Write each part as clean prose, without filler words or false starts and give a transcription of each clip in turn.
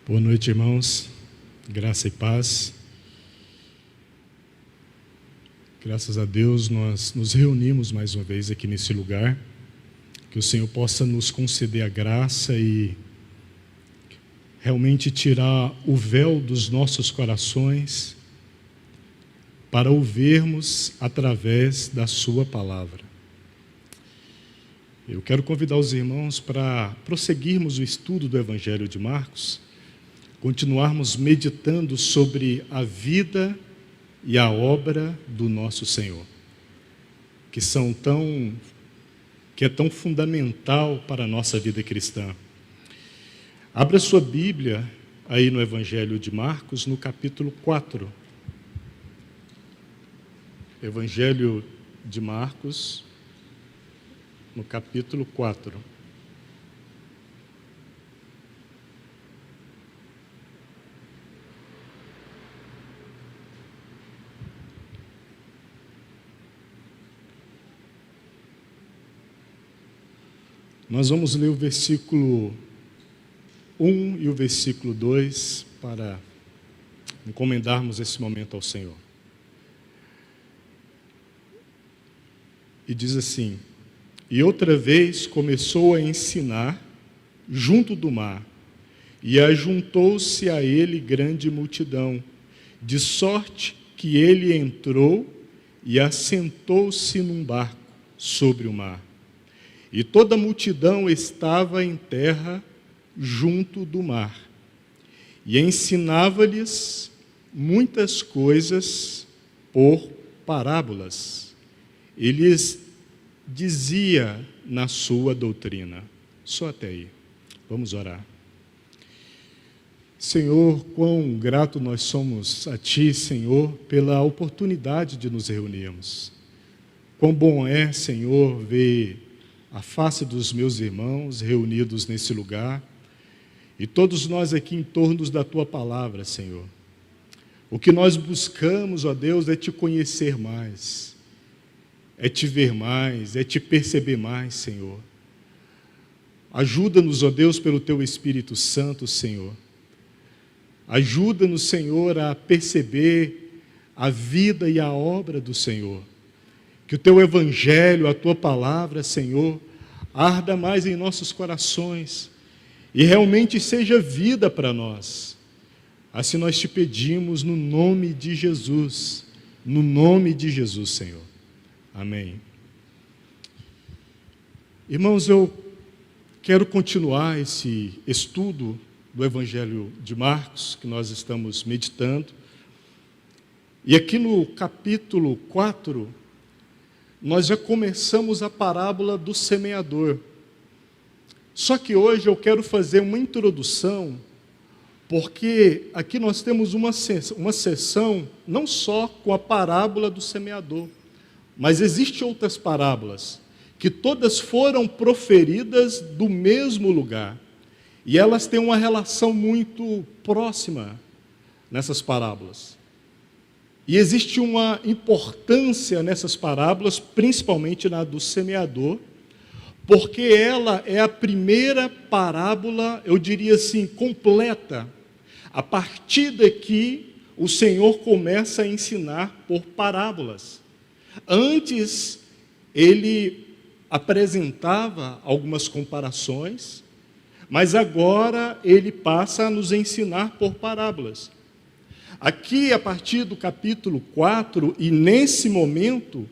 Boa noite, irmãos. Graça e paz. Graças a Deus, nós nos reunimos mais uma vez aqui nesse lugar. Que o Senhor possa nos conceder a graça e realmente tirar o véu dos nossos corações para ouvirmos através da sua palavra. Eu quero convidar os irmãos para prosseguirmos o estudo do Evangelho de Marcos, continuarmos meditando sobre a vida e a obra do nosso Senhor, que é tão fundamental para a nossa vida cristã. Abra sua Bíblia aí no Evangelho de Marcos, no capítulo 4. Evangelho de Marcos, no capítulo 4. Nós vamos ler o versículo 1 e o versículo 2 para encomendarmos esse momento ao Senhor. E diz assim: E outra vez começou a ensinar junto do mar, e ajuntou-se a ele grande multidão, de sorte que ele entrou e assentou-se num barco sobre o mar. E toda a multidão estava em terra junto do mar. E ensinava-lhes muitas coisas por parábolas. E lhes dizia na sua doutrina. Só até aí. Vamos orar. Senhor, quão grato nós somos a Ti, Senhor, pela oportunidade de nos reunirmos. Quão bom é, Senhor, ver a face dos meus irmãos reunidos nesse lugar, e todos nós aqui em torno da Tua palavra, Senhor. O que nós buscamos, ó Deus, é Te conhecer mais, é Te ver mais, é Te perceber mais, Senhor. Ajuda-nos, ó Deus, pelo Teu Espírito Santo, Senhor. Ajuda-nos, Senhor, a perceber a vida e a obra do Senhor. Que o Teu Evangelho, a Tua palavra, Senhor, arda mais em nossos corações e realmente seja vida para nós. Assim nós Te pedimos no nome de Jesus, Senhor. Amém. Irmãos, eu quero continuar esse estudo do Evangelho de Marcos, que nós estamos meditando. E aqui no capítulo 4, nós já começamos a parábola do semeador. Só que hoje eu quero fazer uma introdução, porque aqui nós temos uma sessão não só com a parábola do semeador, mas existem outras parábolas, que todas foram proferidas do mesmo lugar. E elas têm uma relação muito próxima nessas parábolas. E existe uma importância nessas parábolas, principalmente na do semeador, porque ela é a primeira parábola, eu diria assim, completa. A partir daqui, o Senhor começa a ensinar por parábolas. Antes, ele apresentava algumas comparações, mas agora ele passa a nos ensinar por parábolas. Aqui, a partir do capítulo 4, e nesse momento,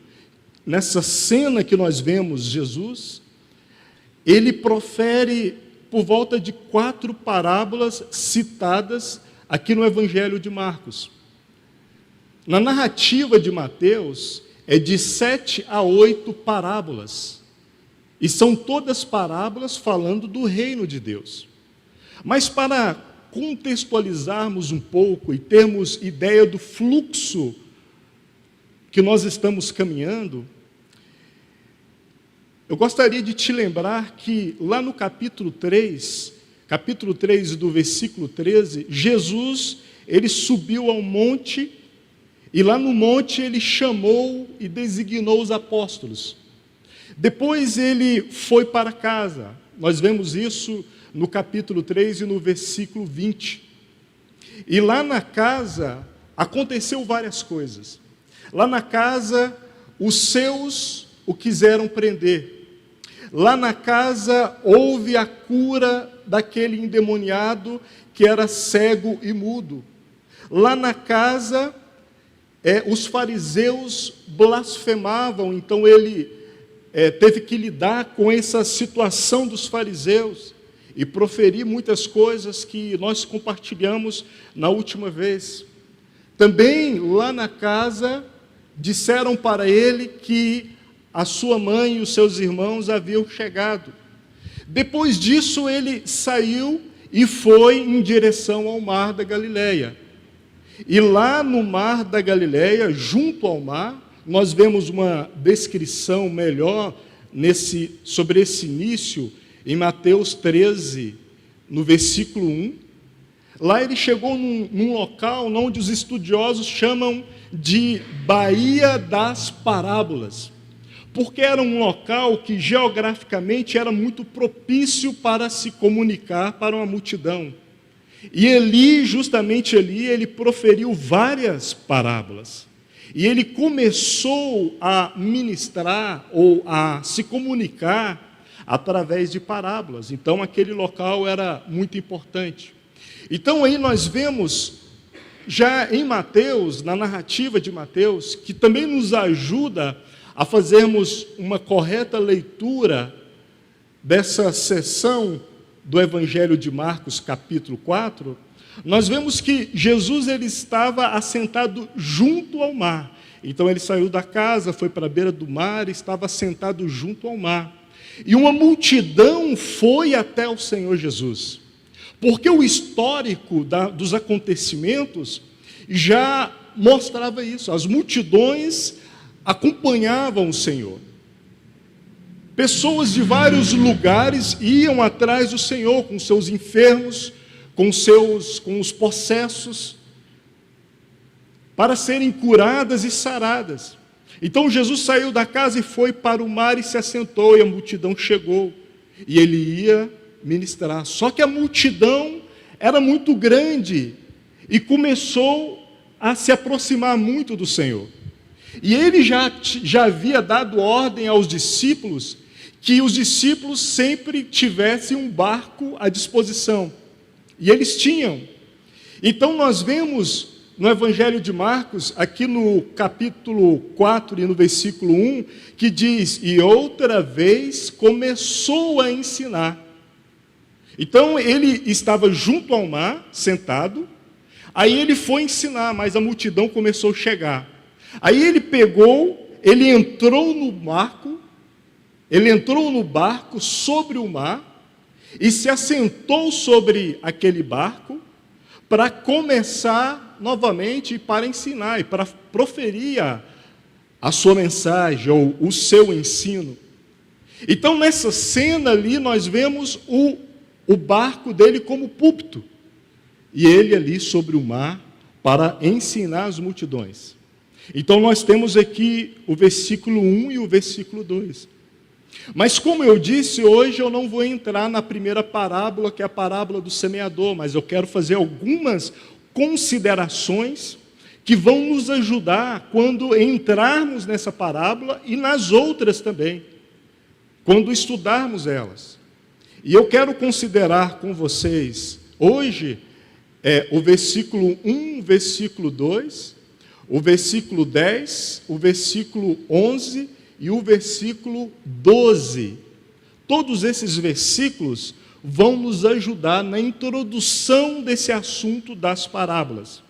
nessa cena que nós vemos Jesus, ele profere por volta de 4 parábolas citadas aqui no Evangelho de Marcos. Na narrativa de Mateus, é de 7 a 8 parábolas. E são todas parábolas falando do reino de Deus. Mas para contextualizarmos um pouco e termos ideia do fluxo que nós estamos caminhando, eu gostaria de te lembrar que lá no capítulo 3 do versículo 13, Jesus, ele subiu ao monte, e lá no monte ele chamou e designou os apóstolos. Depois ele foi para casa. Nós vemos isso no capítulo 3 e no versículo 20. E lá na casa aconteceu várias coisas. Lá na casa, os seus o quiseram prender. Lá na casa houve a cura daquele endemoniado que era cego e mudo. Lá na casa, os fariseus blasfemavam, então ele teve que lidar com essa situação dos fariseus e proferir muitas coisas que nós compartilhamos na última vez. Também lá na casa disseram para ele que a sua mãe e os seus irmãos haviam chegado. Depois disso ele saiu e foi em direção ao mar da Galileia. E lá no mar da Galileia, junto ao mar, nós vemos uma descrição melhor sobre esse início em Mateus 13, no versículo 1. Lá ele chegou num local onde os estudiosos chamam de Baía das Parábolas, porque era um local que geograficamente era muito propício para se comunicar para uma multidão. E justamente ali, ele proferiu várias parábolas. E ele começou a ministrar ou a se comunicar através de parábolas. Então, aquele local era muito importante. Então, aí nós vemos, já em Mateus, na narrativa de Mateus, que também nos ajuda a fazermos uma correta leitura dessa seção do Evangelho de Marcos, capítulo 4, nós vemos que Jesus ele estava assentado junto ao mar. Então ele saiu da casa, foi para a beira do mar e estava sentado junto ao mar. E uma multidão foi até o Senhor Jesus, porque o histórico dos acontecimentos já mostrava isso. As multidões acompanhavam o Senhor. Pessoas de vários lugares iam atrás do Senhor com seus enfermos, com os possessos, para serem curadas e saradas. Então Jesus saiu da casa e foi para o mar e se assentou, e a multidão chegou, e ele ia ministrar. Só que a multidão era muito grande, e começou a se aproximar muito do Senhor. E ele já havia dado ordem aos discípulos, que os discípulos sempre tivessem um barco à disposição. E eles tinham. Então nós vemos no Evangelho de Marcos, aqui no capítulo 4 e no versículo 1, que diz, e outra vez começou a ensinar. Então ele estava junto ao mar, sentado, aí ele foi ensinar, mas a multidão começou a chegar. Aí ele entrou no barco sobre o mar, e se assentou sobre aquele barco para começar novamente para ensinar e para proferir a sua mensagem ou o seu ensino. Então, nessa cena ali, nós vemos o barco dele como púlpito, e ele ali sobre o mar para ensinar as multidões. Então, nós temos aqui o versículo 1 e o versículo 2. Mas como eu disse, hoje eu não vou entrar na primeira parábola, que é a parábola do semeador, mas eu quero fazer algumas considerações que vão nos ajudar quando entrarmos nessa parábola e nas outras também, quando estudarmos elas. E eu quero considerar com vocês hoje o versículo 1, o versículo 2, o versículo 10, o versículo 11 e o versículo 12. Todos esses versículos vão nos ajudar na introdução desse assunto das parábolas.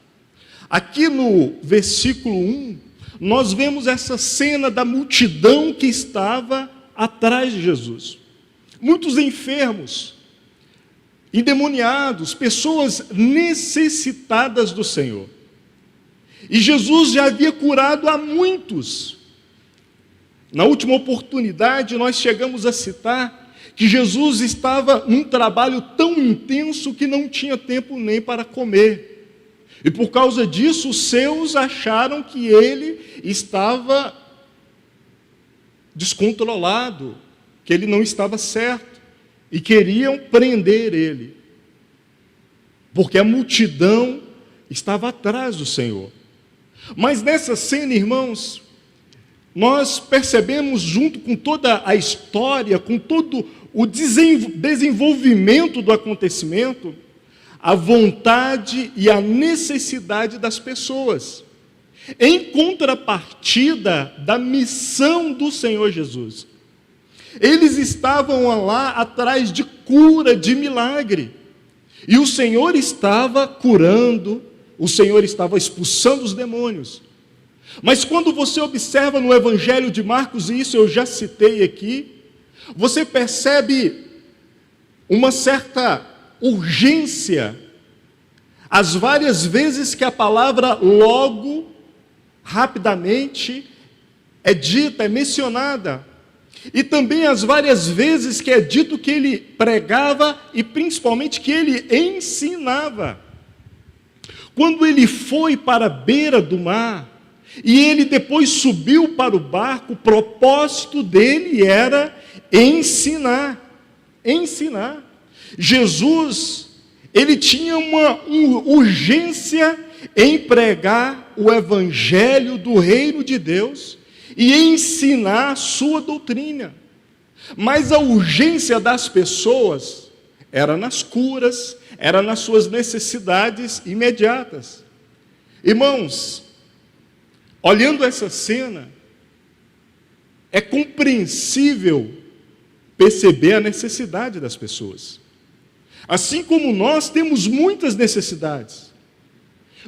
Aqui no versículo 1, nós vemos essa cena da multidão que estava atrás de Jesus. Muitos enfermos, endemoniados, pessoas necessitadas do Senhor. E Jesus já havia curado a muitos. Na última oportunidade, nós chegamos a citar que Jesus estava num trabalho tão intenso que não tinha tempo nem para comer. E por causa disso, os seus acharam que ele estava descontrolado, que ele não estava certo, e queriam prender ele. Porque a multidão estava atrás do Senhor. Mas nessa cena, irmãos, nós percebemos, junto com toda a história, com todo o desenvolvimento do acontecimento, a vontade e a necessidade das pessoas, em contrapartida da missão do Senhor Jesus. Eles estavam lá atrás de cura, de milagre, e o Senhor estava curando, o Senhor estava expulsando os demônios. Mas quando você observa no Evangelho de Marcos, e isso eu já citei aqui, você percebe uma certa urgência, as várias vezes que a palavra logo, rapidamente, é dita, é mencionada, e também as várias vezes que é dito que ele pregava e principalmente que ele ensinava. Quando ele foi para a beira do mar, e ele depois subiu para o barco, o propósito dele era ensinar. Jesus, ele tinha uma urgência em pregar o evangelho do reino de Deus e ensinar a sua doutrina. Mas a urgência das pessoas era nas curas, era nas suas necessidades imediatas. Irmãos, olhando essa cena, é compreensível perceber a necessidade das pessoas. Assim como nós temos muitas necessidades.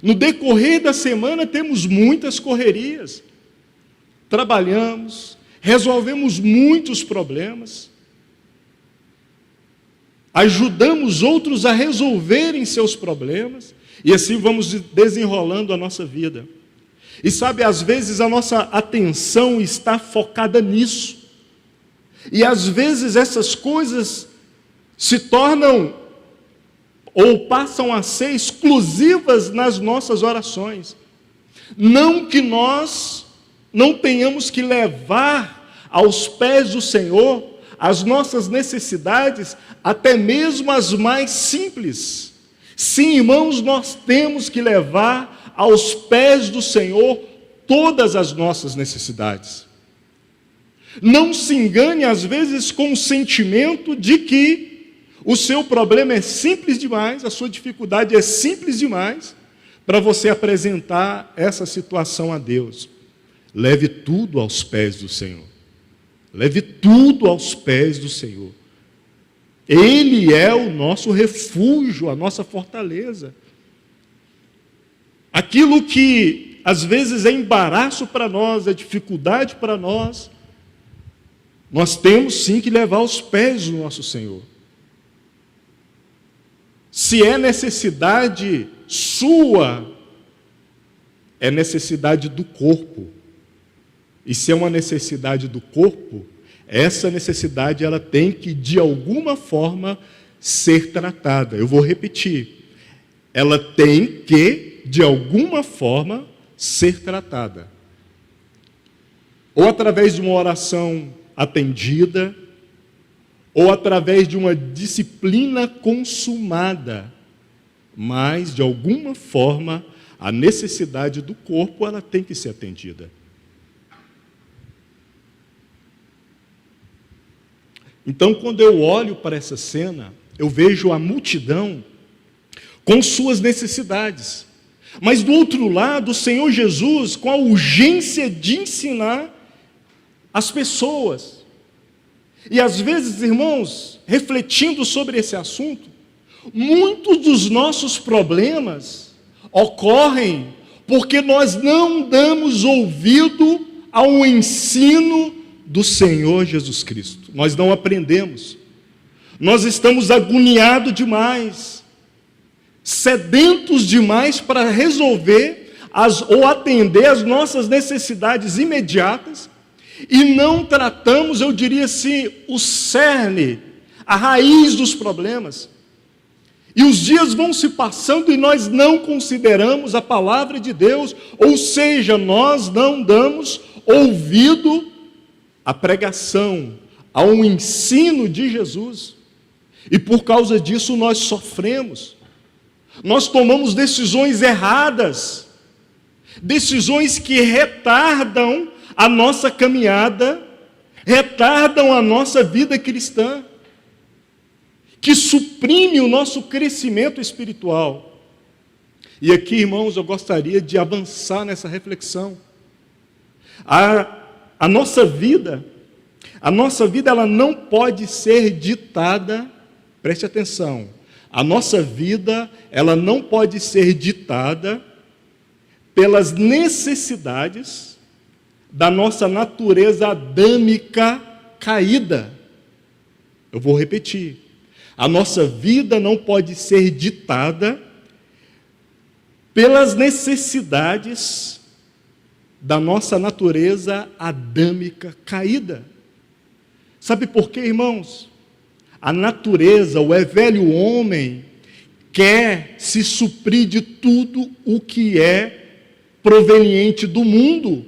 No decorrer da semana temos muitas correrias. Trabalhamos, resolvemos muitos problemas. Ajudamos outros a resolverem seus problemas. E assim vamos desenrolando a nossa vida. E sabe, às vezes a nossa atenção está focada nisso. E às vezes essas coisas se tornam ou passam a ser exclusivas nas nossas orações. Não que nós não tenhamos que levar aos pés do Senhor as nossas necessidades, até mesmo as mais simples. Sim, irmãos, nós temos que levar aos pés do Senhor todas as nossas necessidades. Não se engane, às vezes, com o sentimento de que o seu problema é simples demais, a sua dificuldade é simples demais, para você apresentar essa situação a Deus. Leve tudo aos pés do Senhor. Leve tudo aos pés do Senhor. Ele é o nosso refúgio, a nossa fortaleza. Aquilo que às vezes é embaraço para nós, é dificuldade para nós, nós temos sim que levar aos pés do nosso Senhor. Se é necessidade sua, é necessidade do corpo. E se é uma necessidade do corpo, essa necessidade ela tem que, de alguma forma, ser tratada. Eu vou repetir. Ela tem que, de alguma forma, ser tratada. Ou através de uma oração atendida, ou através de uma disciplina consumada. Mas, de alguma forma, a necessidade do corpo ela tem que ser atendida. Então, quando eu olho para essa cena, eu vejo a multidão com suas necessidades. Mas, do outro lado, o Senhor Jesus, com a urgência de ensinar as pessoas. E, às vezes, irmãos, refletindo sobre esse assunto, muitos dos nossos problemas ocorrem porque nós não damos ouvido ao ensino do Senhor Jesus Cristo. Nós não aprendemos. Nós estamos agoniados demais, sedentos demais para resolver ou atender as nossas necessidades imediatas e não tratamos, eu diria assim, o cerne, a raiz dos problemas. E os dias vão se passando e nós não consideramos a palavra de Deus, ou seja, nós não damos ouvido à pregação, ao ensino de Jesus. E por causa disso nós sofremos. Nós tomamos decisões erradas, decisões que retardam a nossa caminhada, retardam a nossa vida cristã, que suprime o nosso crescimento espiritual. E aqui, irmãos, eu gostaria de avançar nessa reflexão. A nossa vida ela não pode ser ditada, preste atenção, a nossa vida ela não pode ser ditada pelas necessidades da nossa natureza adâmica caída. Eu vou repetir. A nossa vida não pode ser ditada pelas necessidades da nossa natureza adâmica caída. Sabe por quê, irmãos? A natureza, o velho homem, quer se suprir de tudo o que é proveniente do mundo.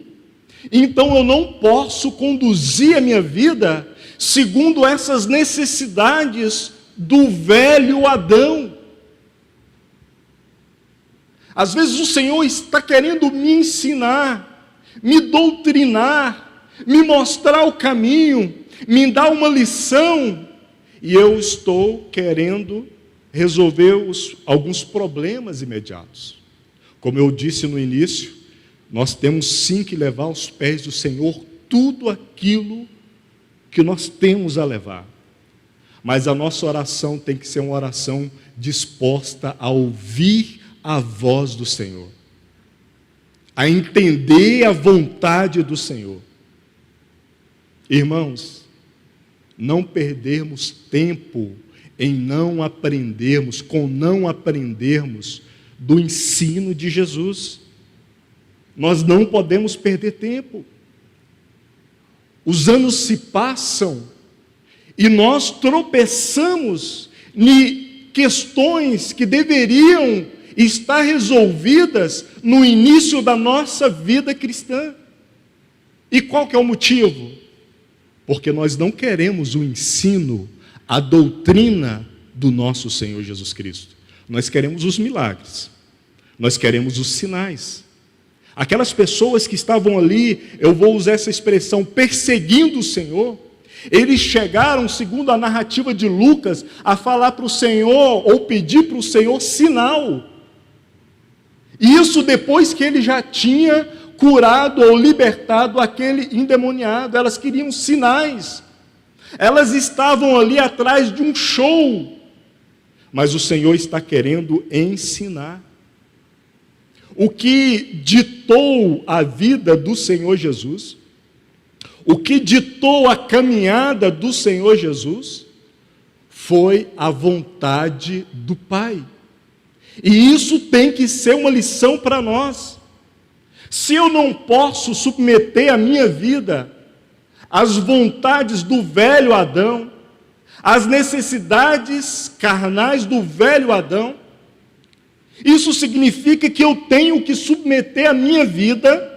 Então eu não posso conduzir a minha vida segundo essas necessidades do velho Adão. Às vezes o Senhor está querendo me ensinar, me doutrinar, me mostrar o caminho, me dar uma lição, e eu estou querendo resolver alguns problemas imediatos. Como eu disse no início, nós temos sim que levar aos pés do Senhor tudo aquilo que nós temos a levar. Mas a nossa oração tem que ser uma oração disposta a ouvir a voz do Senhor, a entender a vontade do Senhor. Irmãos, não perdermos tempo em não aprendermos do ensino de Jesus. Nós não podemos perder tempo. Os anos se passam e nós tropeçamos em questões que deveriam estar resolvidas no início da nossa vida cristã. E qual que é o motivo? Porque nós não queremos o ensino, a doutrina do nosso Senhor Jesus Cristo. Nós queremos os milagres, nós queremos os sinais. Aquelas pessoas que estavam ali, eu vou usar essa expressão, perseguindo o Senhor, eles chegaram, segundo a narrativa de Lucas, a falar para o Senhor, ou pedir para o Senhor sinal. Isso depois que ele já tinha curado ou libertado aquele endemoniado. Elas queriam sinais. Elas estavam ali atrás de um show. Mas o Senhor está querendo ensinar. O que ditou a vida do Senhor Jesus, o que ditou a caminhada do Senhor Jesus, foi a vontade do Pai. E isso tem que ser uma lição para nós. Se eu não posso submeter a minha vida às vontades do velho Adão, às necessidades carnais do velho Adão, isso significa que eu tenho que submeter a minha vida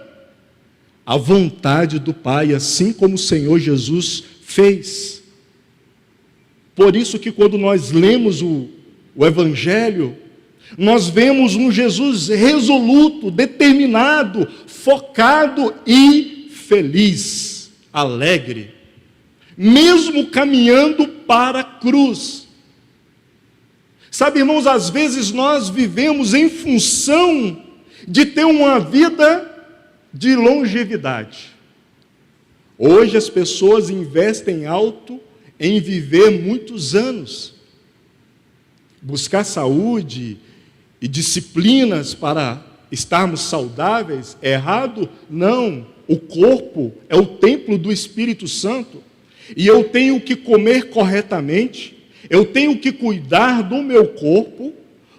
à vontade do Pai, assim como o Senhor Jesus fez. Por isso que quando nós lemos o Evangelho, nós vemos um Jesus resoluto, determinado, focado e feliz, alegre, mesmo caminhando para a cruz. Sabe, irmãos, às vezes nós vivemos em função de ter uma vida de longevidade. Hoje as pessoas investem alto em viver muitos anos, buscar saúde e disciplinas para estarmos saudáveis. É errado? Não. O corpo é o templo do Espírito Santo e eu tenho que comer corretamente, eu tenho que cuidar do meu corpo,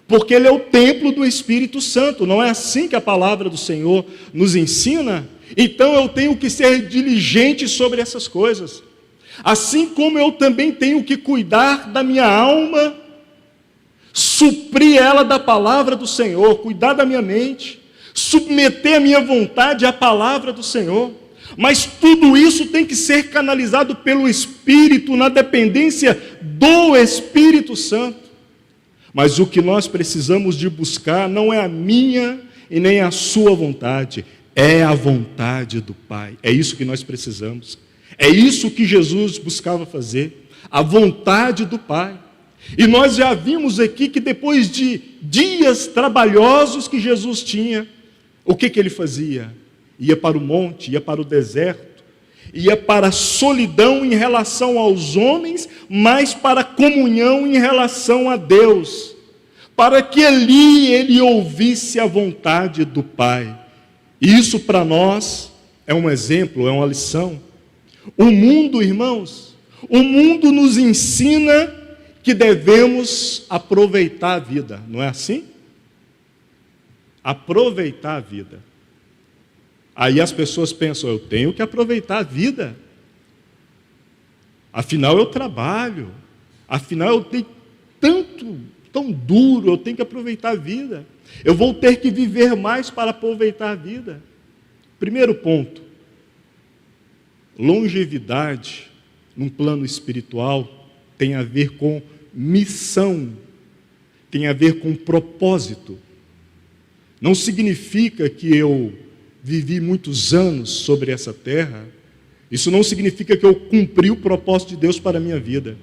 porque ele é o templo do Espírito Santo. Não é assim que a palavra do Senhor nos ensina? Então eu tenho que ser diligente sobre essas coisas. Assim como eu também tenho que cuidar da minha alma, suprir ela da palavra do Senhor, cuidar da minha mente, submeter a minha vontade à palavra do Senhor. Mas tudo isso tem que ser canalizado pelo Espírito, na dependência do Espírito Santo. Mas o que nós precisamos de buscar não é a minha e nem a sua vontade, é a vontade do Pai. É isso que nós precisamos. É isso que Jesus buscava fazer, a vontade do Pai. E nós já vimos aqui que depois de dias trabalhosos que Jesus tinha, o que ele fazia? Ia para o monte, ia para o deserto, ia para a solidão em relação aos homens, mas para a comunhão em relação a Deus, para que ali ele ouvisse a vontade do Pai. Isso para nós é um exemplo, é uma lição. O mundo, irmãos, o mundo nos ensina que devemos aproveitar a vida, não é assim? Aproveitar a vida. Aí as pessoas pensam, eu tenho que aproveitar a vida. Afinal eu trabalho, afinal eu tenho tão duro, eu tenho que aproveitar a vida. Eu vou ter que viver mais para aproveitar a vida. Primeiro ponto, longevidade, num plano espiritual, tem a ver com missão, tem a ver com propósito. Não significa que eu vivi muitos anos sobre essa terra, isso não significa que eu cumpri o propósito de Deus para a minha vida.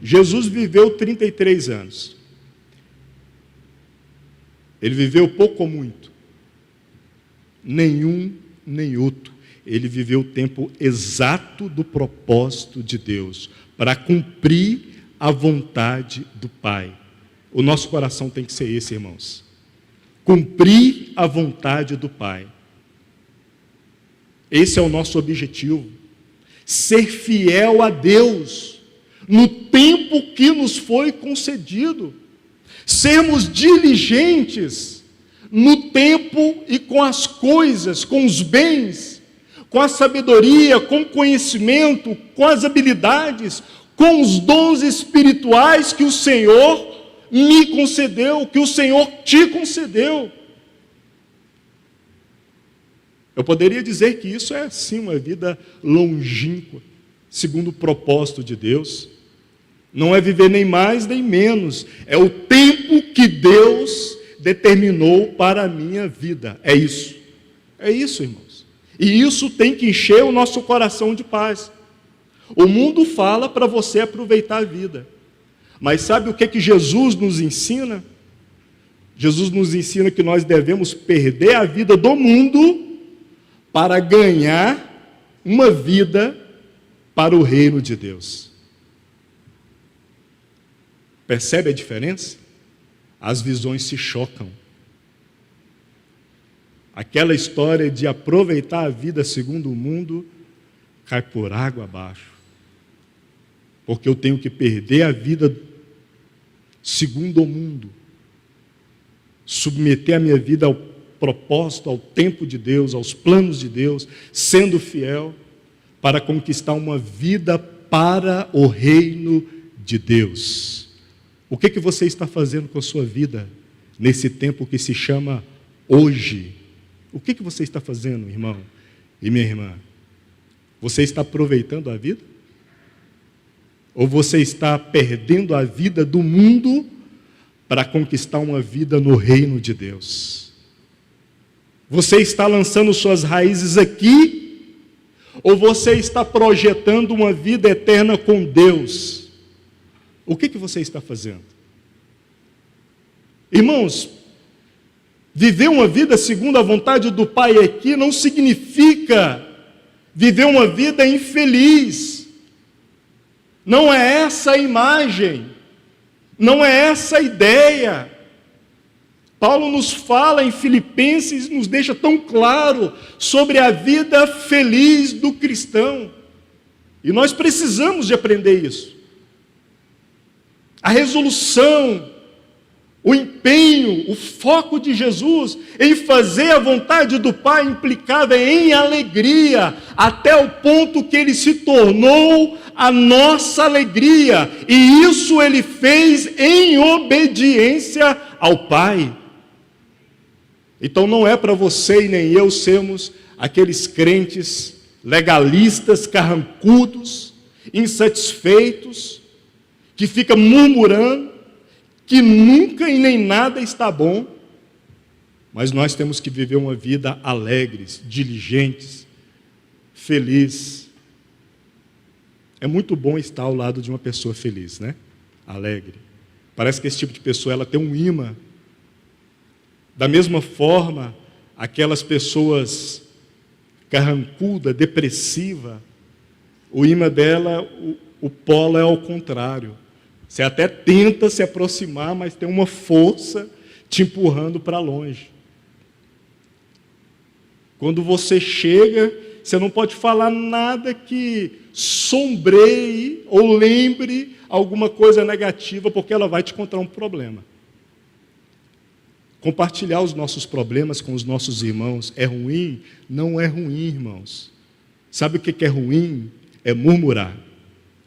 Jesus viveu 33 anos. Ele viveu pouco ou muito? Nenhum, nem outro. Ele viveu o tempo exato do propósito de Deus, para cumprir a vontade do Pai. O nosso coração tem que ser esse, irmãos. Cumprir a vontade do Pai. Esse é o nosso objetivo. Ser fiel a Deus, no tempo que nos foi concedido. Sermos diligentes no tempo e com as coisas, com os bens, com a sabedoria, com o conhecimento, com as habilidades, com os dons espirituais que o Senhor me concedeu, que o Senhor te concedeu. Eu poderia dizer que isso é, sim, uma vida longínqua, segundo o propósito de Deus. Não é viver nem mais nem menos, é o tempo que Deus determinou para a minha vida. É isso, irmãos. E isso tem que encher o nosso coração de paz. O mundo fala para você aproveitar a vida, mas sabe o que Jesus nos ensina? Jesus nos ensina que nós devemos perder a vida do mundo para ganhar uma vida para o reino de Deus. Percebe a diferença? As visões se chocam. Aquela história de aproveitar a vida segundo o mundo cai por água abaixo. Porque eu tenho que perder a vida segundo o mundo. Submeter a minha vida ao propósito, ao tempo de Deus, aos planos de Deus, sendo fiel para conquistar uma vida para o reino de Deus. O que você está fazendo com a sua vida nesse tempo que se chama hoje? O que você está fazendo, irmão e minha irmã? Você está aproveitando a vida? Ou você está perdendo a vida do mundo para conquistar uma vida no reino de Deus? Você está lançando suas raízes aqui? Ou você está projetando uma vida eterna com Deus? O que você está fazendo? Irmãos, viver uma vida segundo a vontade do Pai aqui não significa viver uma vida infeliz. Não é essa a imagem, não é essa a ideia. Paulo nos fala em Filipenses, nos deixa tão claro sobre a vida feliz do cristão. E nós precisamos de aprender isso. A resolução, o empenho, o foco de Jesus em fazer a vontade do Pai implicava em alegria, até o ponto que Ele se tornou a nossa alegria. E isso Ele fez em obediência ao Pai. Então não é para você e nem eu sermos aqueles crentes legalistas, carrancudos, insatisfeitos, que fica murmurando, que nunca e nem nada está bom, mas nós temos que viver uma vida alegres, diligentes, feliz. É muito bom estar ao lado de uma pessoa feliz, né? Alegre. Parece que esse tipo de pessoa ela tem um imã. Da mesma forma, aquelas pessoas carrancuda, depressiva, o imã dela, o polo é ao contrário. Você até tenta se aproximar, mas tem uma força te empurrando para longe. Quando você chega, você não pode falar nada que sombreie ou lembre alguma coisa negativa, porque ela vai te contar um problema. Compartilhar os nossos problemas com os nossos irmãos é ruim? Não é ruim, irmãos. Sabe o que é ruim? É murmurar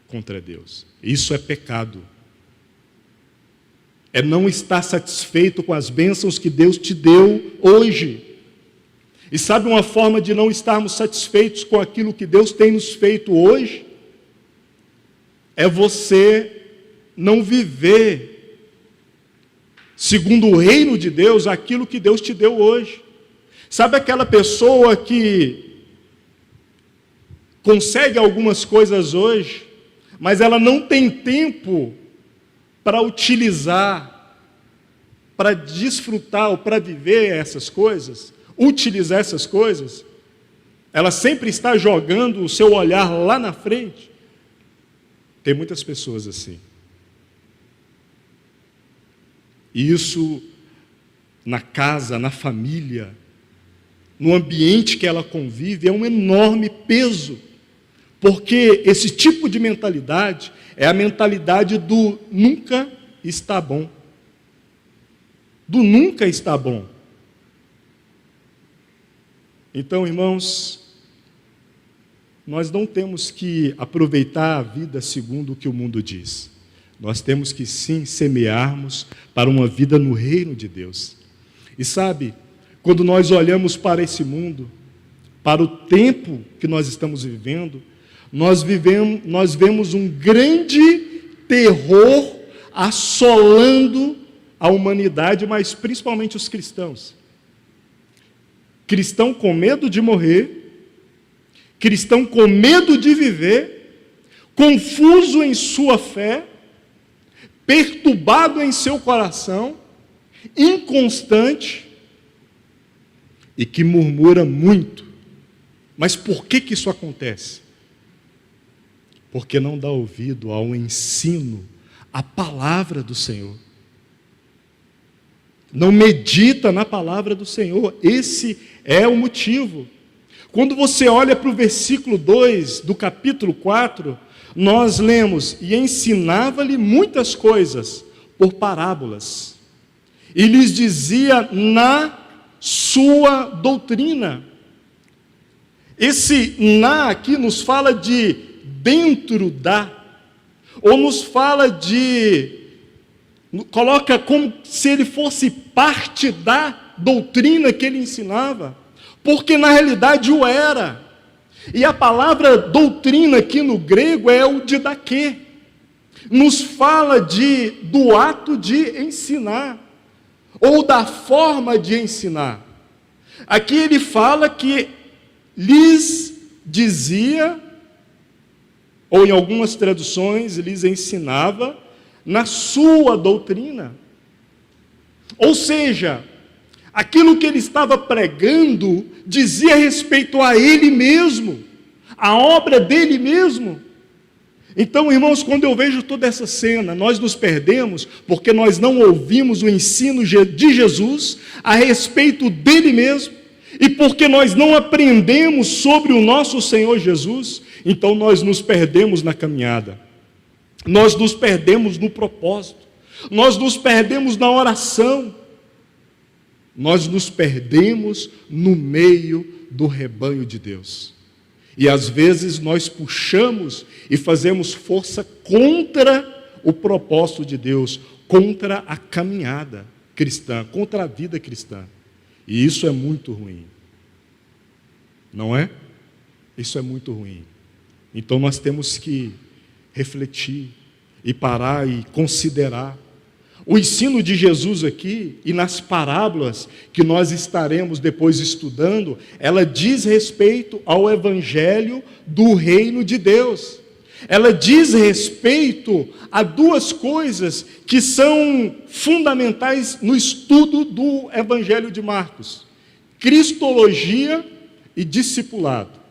contra Deus. Isso é pecado. É não estar satisfeito com as bênçãos que Deus te deu hoje. E sabe uma forma de não estarmos satisfeitos com aquilo que Deus tem nos feito hoje? É você não viver, segundo o reino de Deus, aquilo que Deus te deu hoje. Sabe aquela pessoa que consegue algumas coisas hoje, mas ela não tem tempo para utilizar, para desfrutar ou para viver essas coisas, utilizar essas coisas? Ela sempre está jogando o seu olhar lá na frente. Tem muitas pessoas assim. E isso, na casa, na família, no ambiente que ela convive, é um enorme peso. Porque esse tipo de mentalidade é a mentalidade do nunca está bom. Do nunca está bom. Então, irmãos, nós não temos que aproveitar a vida segundo o que o mundo diz. Nós temos que sim semearmos para uma vida no reino de Deus. E sabe, quando nós olhamos para esse mundo, para o tempo que nós estamos vivendo, nós vemos um grande terror assolando a humanidade, mas principalmente os cristãos. Cristão com medo de morrer, cristão com medo de viver, confuso em sua fé, perturbado em seu coração, inconstante e que murmura muito. Mas por que isso acontece? Porque não dá ouvido ao ensino, à palavra do Senhor. Não medita na palavra do Senhor. Esse é o motivo. Quando você olha para o versículo 2 do capítulo 4, nós lemos: e ensinava-lhe muitas coisas por parábolas, e lhes dizia na sua doutrina. Esse na aqui nos fala de dentro da, ou nos fala de, coloca como se ele fosse parte da doutrina que ele ensinava, porque na realidade o era. E a palavra doutrina aqui no grego é o didaquê, nos fala do ato de ensinar, ou da forma de ensinar. Aqui ele fala que lhes dizia, ou em algumas traduções, lhes ensinava na sua doutrina. Ou seja, aquilo que ele estava pregando dizia respeito a ele mesmo, a obra dele mesmo. Então, irmãos, quando eu vejo toda essa cena, nós nos perdemos porque nós não ouvimos o ensino de Jesus a respeito dele mesmo, e porque nós não aprendemos sobre o nosso Senhor Jesus, então nós nos perdemos na caminhada, nós nos perdemos no propósito, nós nos perdemos na oração, nós nos perdemos no meio do rebanho de Deus. E às vezes nós puxamos e fazemos força contra o propósito de Deus, contra a caminhada cristã, contra a vida cristã. E isso é muito ruim. Não é? Isso é muito ruim. Então nós temos que refletir e parar e considerar O ensino de Jesus aqui, e nas parábolas que nós estaremos depois estudando, ela diz respeito ao evangelho do reino de Deus. Ela diz respeito a duas coisas que são fundamentais no estudo do evangelho de Marcos: cristologia e discipulado.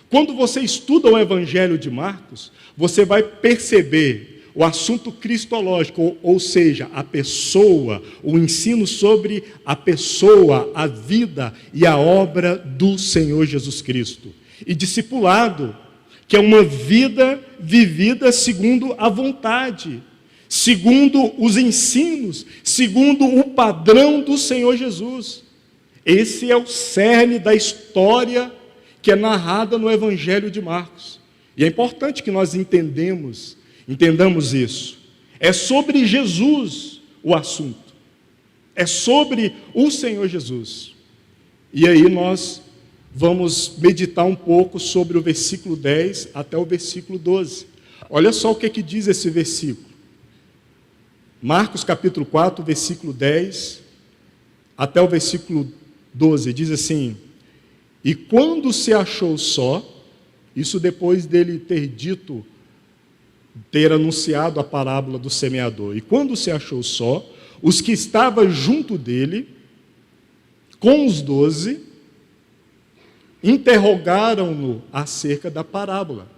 Quando você estuda o evangelho de Marcos, você vai perceber o assunto cristológico, ou seja, a pessoa, o ensino sobre a pessoa, a vida e a obra do Senhor Jesus Cristo. E discipulado, que é uma vida vivida segundo a vontade, segundo os ensinos, segundo o padrão do Senhor Jesus. Esse é o cerne da história que é narrada no Evangelho de Marcos. E é importante que nós entendamos isso. É sobre Jesus o assunto. É sobre o Senhor Jesus. E aí nós vamos meditar um pouco sobre o versículo 10 até o versículo 12. Olha só o que diz esse versículo. Marcos capítulo 4, versículo 10 até o versículo 12. Diz assim: e quando se achou só, isso depois dele ter anunciado a parábola do semeador. E quando se achou só, os que estavam junto dele, com os 12, interrogaram-no acerca da parábola.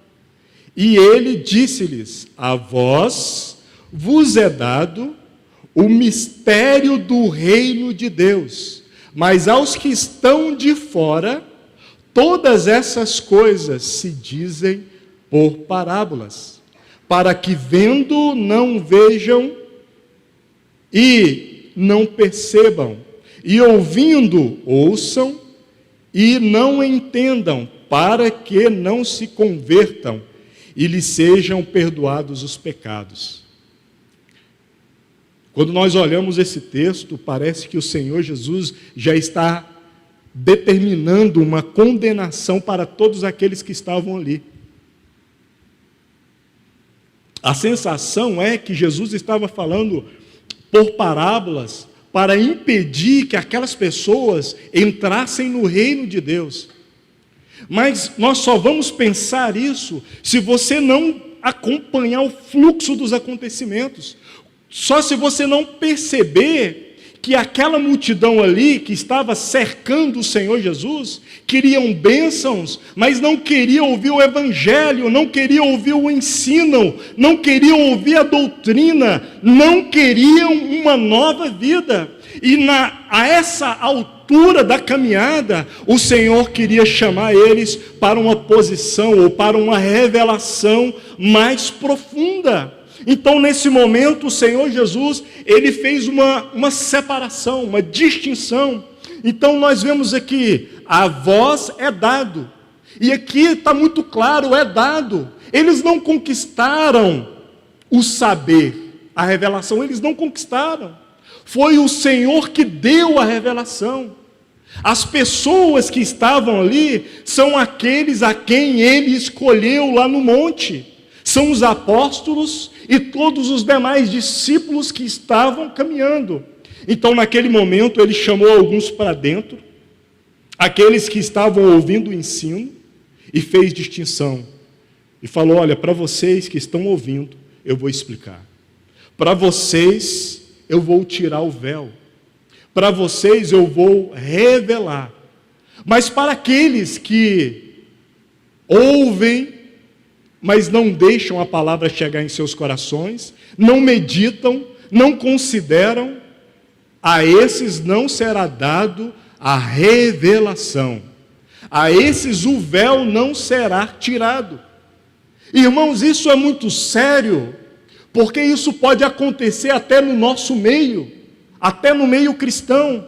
E ele disse-lhes: a vós vos é dado o mistério do reino de Deus, mas aos que estão de fora, todas essas coisas se dizem por parábolas, para que vendo não vejam e não percebam, e ouvindo ouçam e não entendam, para que não se convertam e lhes sejam perdoados os pecados. Quando nós olhamos esse texto, parece que o Senhor Jesus já está determinando uma condenação para todos aqueles que estavam ali. A sensação é que Jesus estava falando por parábolas para impedir que aquelas pessoas entrassem no reino de Deus. Mas nós só vamos pensar isso se você não acompanhar o fluxo dos acontecimentos. Só se você não perceber que aquela multidão ali que estava cercando o Senhor Jesus, queriam bênçãos, mas não queriam ouvir o evangelho, não queriam ouvir o ensino, não queriam ouvir a doutrina, não queriam uma nova vida. E a essa altura da caminhada, o Senhor queria chamar eles para uma posição ou para uma revelação mais profunda. Então, nesse momento, o Senhor Jesus, ele fez uma separação, uma distinção. Então, nós vemos aqui, a vós é dado. E aqui está muito claro, é dado. Eles não conquistaram o saber, a revelação, eles não conquistaram. Foi o Senhor que deu a revelação. As pessoas que estavam ali são aqueles a quem ele escolheu lá no monte. São os apóstolos e todos os demais discípulos que estavam caminhando. Então, naquele momento, ele chamou alguns para dentro, aqueles que estavam ouvindo o ensino, e fez distinção. E falou: olha, para vocês que estão ouvindo, eu vou explicar. Para vocês, eu vou tirar o véu. Para vocês, eu vou revelar. Mas para aqueles que ouvem, mas não deixam a palavra chegar em seus corações, não meditam, não consideram, a esses não será dado a revelação. A esses o véu não será tirado. Irmãos, isso é muito sério, porque isso pode acontecer até no nosso meio, até no meio cristão.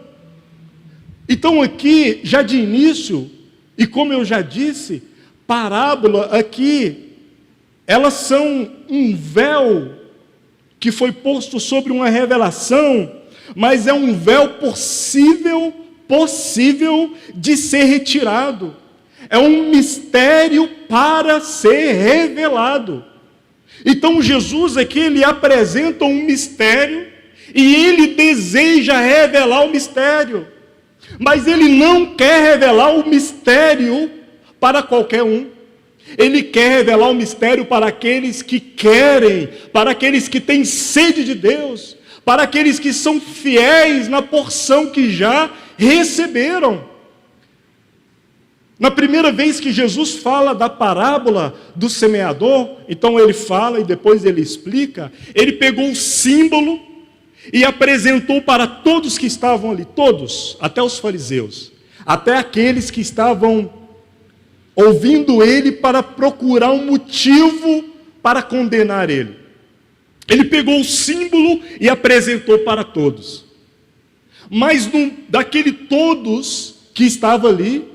Então aqui, já de início, e como eu já disse, parábola aqui, elas são um véu que foi posto sobre uma revelação, mas é um véu possível de ser retirado. É um mistério para ser revelado. Então Jesus aqui, ele apresenta um mistério, E ele deseja revelar o mistério. Mas ele não quer revelar o mistério para qualquer um. Ele quer revelar o mistério para aqueles que querem, para aqueles que têm sede de Deus, para aqueles que são fiéis na porção que já receberam. Na primeira vez que Jesus fala da parábola do semeador, então ele fala e depois ele explica, ele pegou o símbolo e apresentou para todos que estavam ali, todos, até os fariseus, até aqueles que estavam ouvindo ele para procurar um motivo para condenar ele. Ele pegou o símbolo e apresentou para todos. Mas daquele todos que estavam ali,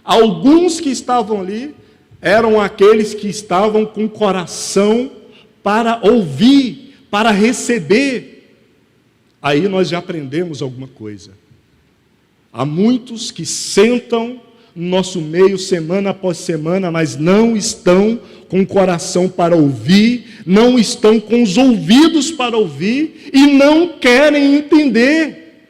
alguns que estavam ali, eram aqueles que estavam com o coração para ouvir, para receber. Aí nós já aprendemos alguma coisa. Há muitos que sentam no nosso meio semana após semana, mas não estão com o coração para ouvir, não estão com os ouvidos para ouvir e não querem entender.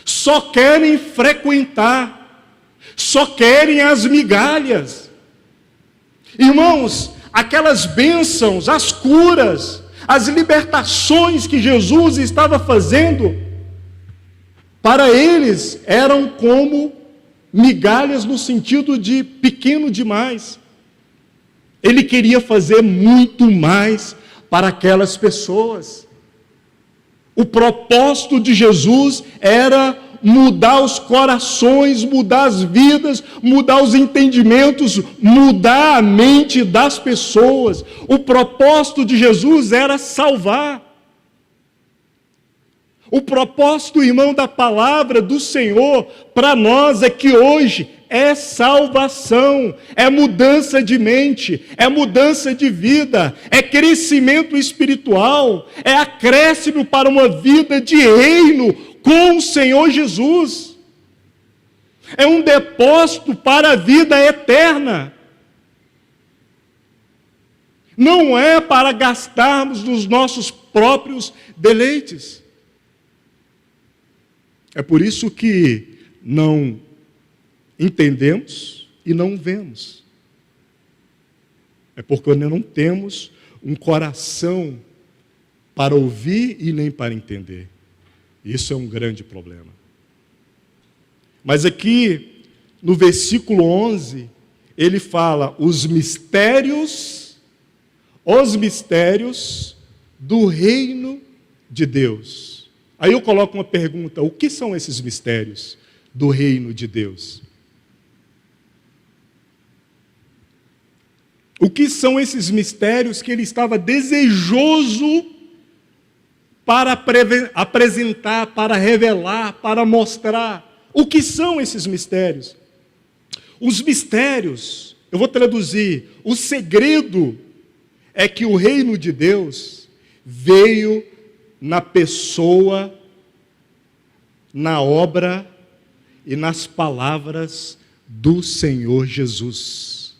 Só querem frequentar, só querem as migalhas. Irmãos, aquelas bênçãos, as curas, as libertações que Jesus estava fazendo, para eles eram como migalhas no sentido de pequeno demais. Ele queria fazer muito mais para aquelas pessoas. O propósito de Jesus era mudar os corações, mudar as vidas, mudar os entendimentos, mudar a mente das pessoas. O propósito de Jesus era salvar. O propósito, irmão, da palavra do Senhor para nós é que hoje é salvação, é mudança de mente, é mudança de vida, é crescimento espiritual, é acréscimo para uma vida de reino com o Senhor Jesus. É um depósito para a vida eterna. Não é para gastarmos nos nossos próprios deleites. É por isso que não entendemos e não vemos. É porque não temos um coração para ouvir e nem para entender. Isso é um grande problema. Mas aqui, no versículo 11, ele fala os mistérios do reino de Deus. Aí eu coloco uma pergunta: o que são esses mistérios do reino de Deus? O que são esses mistérios que ele estava desejoso para apresentar, para revelar, para mostrar? O que são esses mistérios? Os mistérios, eu vou traduzir, o segredo é que o reino de Deus veio na pessoa, na obra e nas palavras do Senhor Jesus.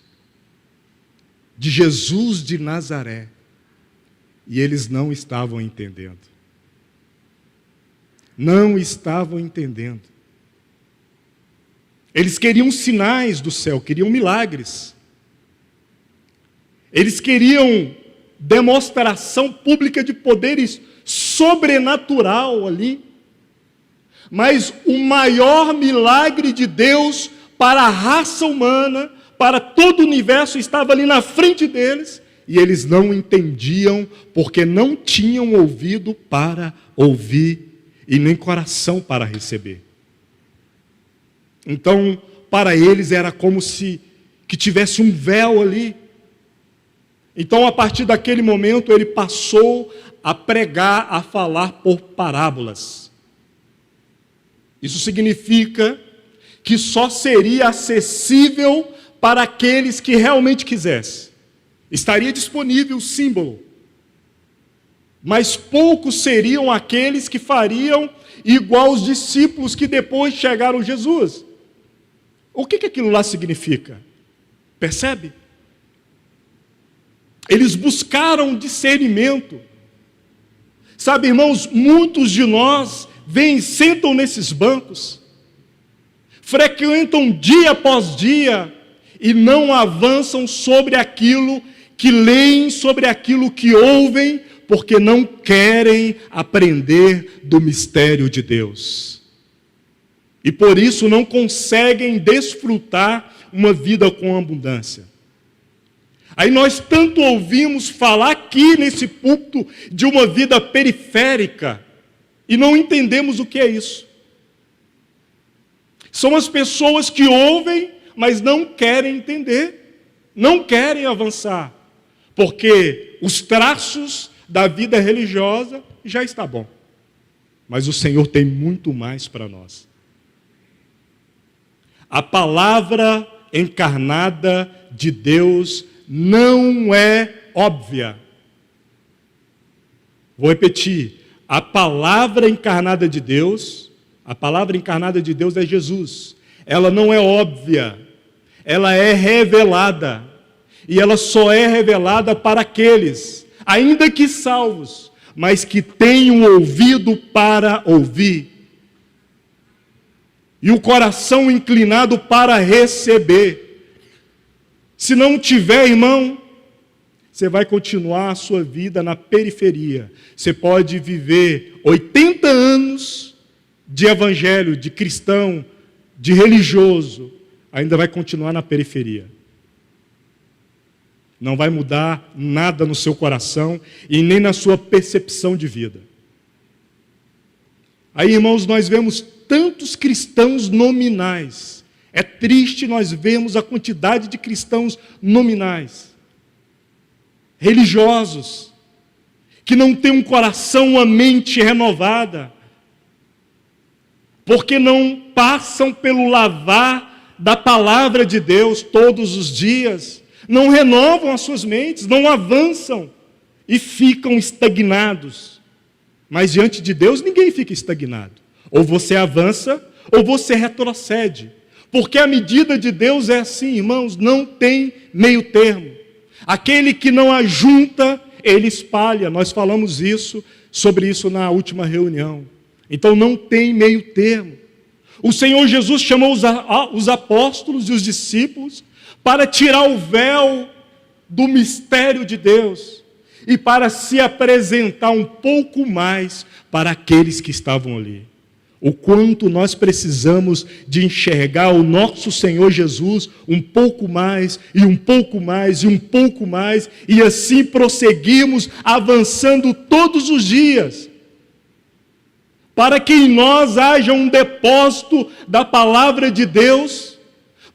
De Jesus de Nazaré. E eles não estavam entendendo. Não estavam entendendo. Eles queriam sinais do céu, queriam milagres. Eles queriam demonstração pública de poderes sobrenatural ali. Mas o maior milagre de Deus para a raça humana, para todo o universo, estava ali na frente deles, e eles não entendiam, porque não tinham ouvido para ouvir, e nem coração para receber. Então, para eles era como se que tivesse um véu ali. Então, a partir daquele momento, ele passou a pregar, a falar por parábolas. Isso significa que só seria acessível para aqueles que realmente quisessem. Estaria disponível o símbolo. Mas poucos seriam aqueles que fariam igual os discípulos que depois chegaram a Jesus. O que aquilo lá significa? Percebe? Eles buscaram discernimento. Sabe, irmãos, muitos de nós vêm, sentam nesses bancos, frequentam dia após dia e não avançam sobre aquilo que leem, sobre aquilo que ouvem, porque não querem aprender do mistério de Deus. E por isso não conseguem desfrutar uma vida com abundância. Aí nós tanto ouvimos falar aqui nesse púlpito de uma vida periférica e não entendemos o que é isso. São as pessoas que ouvem, mas não querem entender, não querem avançar, porque os traços da vida religiosa já está bom. Mas o Senhor tem muito mais para nós. A palavra encarnada de Deus não é óbvia. Vou repetir. A palavra encarnada de Deus é Jesus. Ela não é óbvia. Ela é revelada. E ela só é revelada para aqueles, ainda que salvos, mas que tenham ouvido para ouvir. E o coração inclinado para receber. Se não tiver, irmão, você vai continuar a sua vida na periferia. Você pode viver 80 anos de evangelho, de cristão, de religioso, ainda vai continuar na periferia. Não vai mudar nada no seu coração e nem na sua percepção de vida. Aí, irmãos, nós vemos tantos cristãos nominais. É triste nós vermos a quantidade de cristãos nominais, religiosos, que não têm um coração, uma mente renovada, porque não passam pelo lavar da palavra de Deus todos os dias, não renovam as suas mentes, não avançam e ficam estagnados. Mas diante de Deus ninguém fica estagnado. Ou você avança, ou você retrocede. Porque a medida de Deus é assim, irmãos, não tem meio termo. Aquele que não ajunta, ele espalha. Nós falamos sobre isso na última reunião. Então não tem meio termo. O Senhor Jesus chamou os apóstolos e os discípulos para tirar o véu do mistério de Deus e para se apresentar um pouco mais para aqueles que estavam ali. O quanto nós precisamos de enxergar o nosso Senhor Jesus um pouco mais, e um pouco mais, e um pouco mais, e assim prosseguirmos avançando todos os dias, para que em nós haja um depósito da palavra de Deus,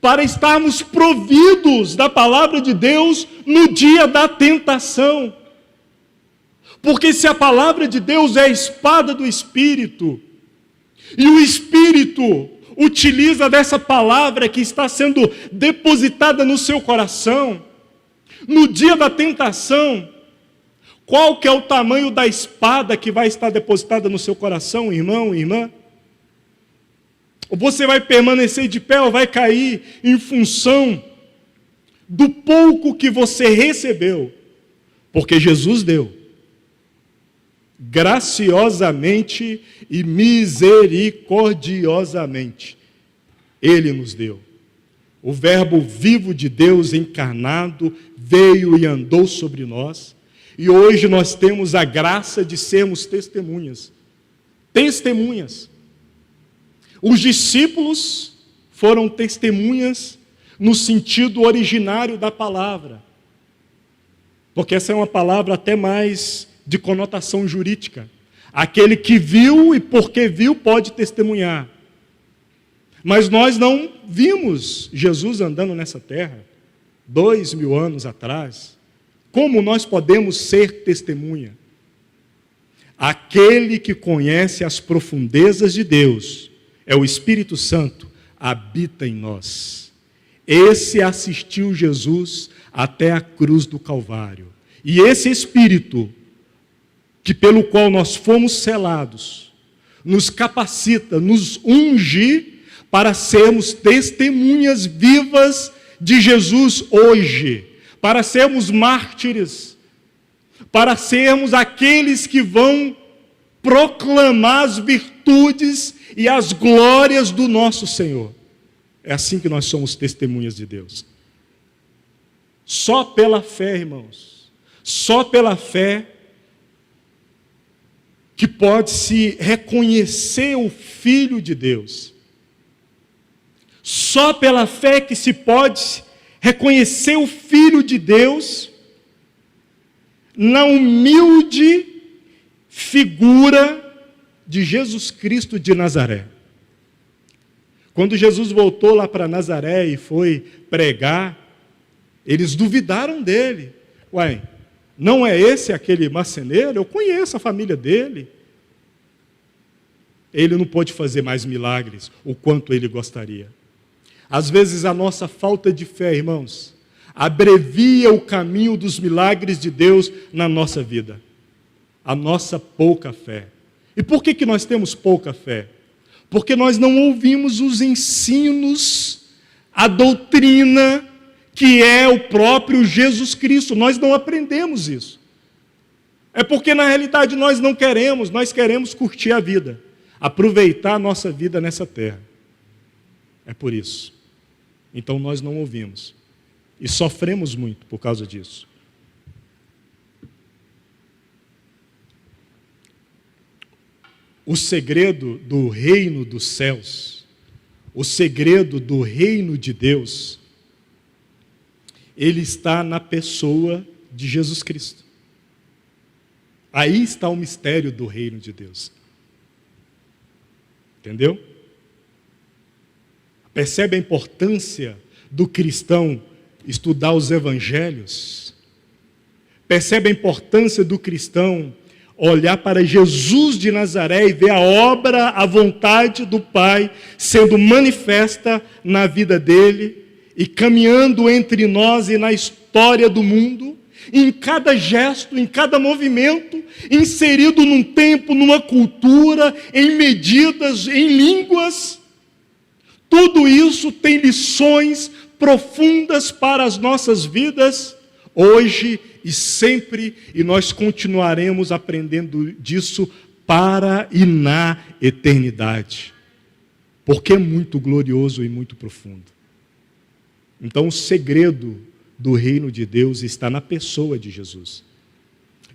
para estarmos providos da palavra de Deus no dia da tentação. Porque se a palavra de Deus é a espada do Espírito, e o Espírito utiliza dessa palavra que está sendo depositada no seu coração, no dia da tentação, qual que é o tamanho da espada que vai estar depositada no seu coração, irmão e irmã? Ou você vai permanecer de pé ou vai cair em função do pouco que você recebeu? Porque Jesus deu. Graciosamente e misericordiosamente, Ele nos deu. O Verbo vivo de Deus encarnado veio e andou sobre nós, e hoje nós temos a graça de sermos testemunhas. Testemunhas. Os discípulos foram testemunhas no sentido originário da palavra, porque essa é uma palavra até mais de conotação jurídica. Aquele que viu e porque viu pode testemunhar. Mas nós não vimos Jesus andando nessa terra 2000 anos atrás. Como nós podemos ser testemunha? Aquele que conhece as profundezas de Deus, é o Espírito Santo, habita em nós. Esse assistiu Jesus até a cruz do Calvário. E esse Espírito, que pelo qual nós fomos selados, nos capacita, nos unge para sermos testemunhas vivas de Jesus hoje, para sermos mártires, para sermos aqueles que vão proclamar as virtudes e as glórias do nosso Senhor. É assim que nós somos testemunhas de Deus. Só pela fé, irmãos, só pela fé que pode-se reconhecer o Filho de Deus. Só pela fé que se pode reconhecer o Filho de Deus na humilde figura de Jesus Cristo de Nazaré. Quando Jesus voltou lá para Nazaré e foi pregar, eles duvidaram dele. Ué, não é esse aquele marceneiro? Eu conheço a família dele. Ele não pôde fazer mais milagres, o quanto ele gostaria. Às vezes a nossa falta de fé, irmãos, abrevia o caminho dos milagres de Deus na nossa vida. A nossa pouca fé. E por que nós temos pouca fé? Porque nós não ouvimos os ensinos, a doutrina que é o próprio Jesus Cristo. Nós não aprendemos isso. É porque na realidade nós não queremos, nós queremos curtir a vida, aproveitar a nossa vida nessa terra. É por isso. Então nós não ouvimos. E sofremos muito por causa disso. O segredo do reino dos céus, o segredo do reino de Deus, ele está na pessoa de Jesus Cristo. Aí está o mistério do reino de Deus. Entendeu? Percebe a importância do cristão estudar os evangelhos? Percebe a importância do cristão olhar para Jesus de Nazaré e ver a obra, a vontade do Pai sendo manifesta na vida dele e caminhando entre nós e na história do mundo, em cada gesto, em cada movimento, inserido num tempo, numa cultura, em medidas, em línguas. Tudo isso tem lições profundas para as nossas vidas, hoje e sempre, e nós continuaremos aprendendo disso para e na eternidade, porque é muito glorioso e muito profundo. Então, o segredo do reino de Deus está na pessoa de Jesus.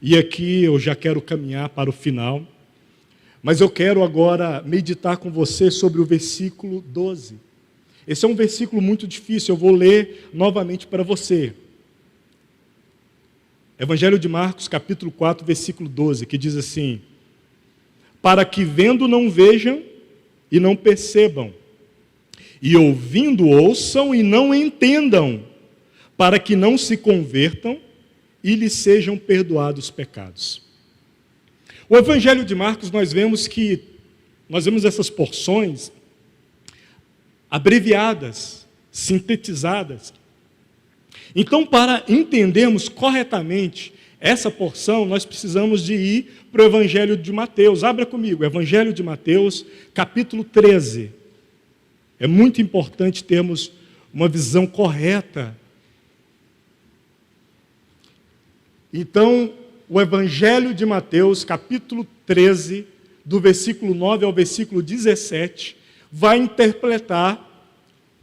E aqui eu já quero caminhar para o final, mas eu quero agora meditar com você sobre o versículo 12. Esse é um versículo muito difícil, eu vou ler novamente para você. Evangelho de Marcos, capítulo 4, versículo 12, que diz assim: para que vendo não vejam e não percebam, e ouvindo ouçam e não entendam, para que não se convertam e lhes sejam perdoados os pecados. O Evangelho de Marcos, nós vemos essas porções abreviadas, sintetizadas. Então, para entendermos corretamente essa porção, nós precisamos de ir para o Evangelho de Mateus. Abra comigo, Evangelho de Mateus, capítulo 13. É muito importante termos uma visão correta. Então, o Evangelho de Mateus, capítulo 13, do versículo 9 ao versículo 17, vai interpretar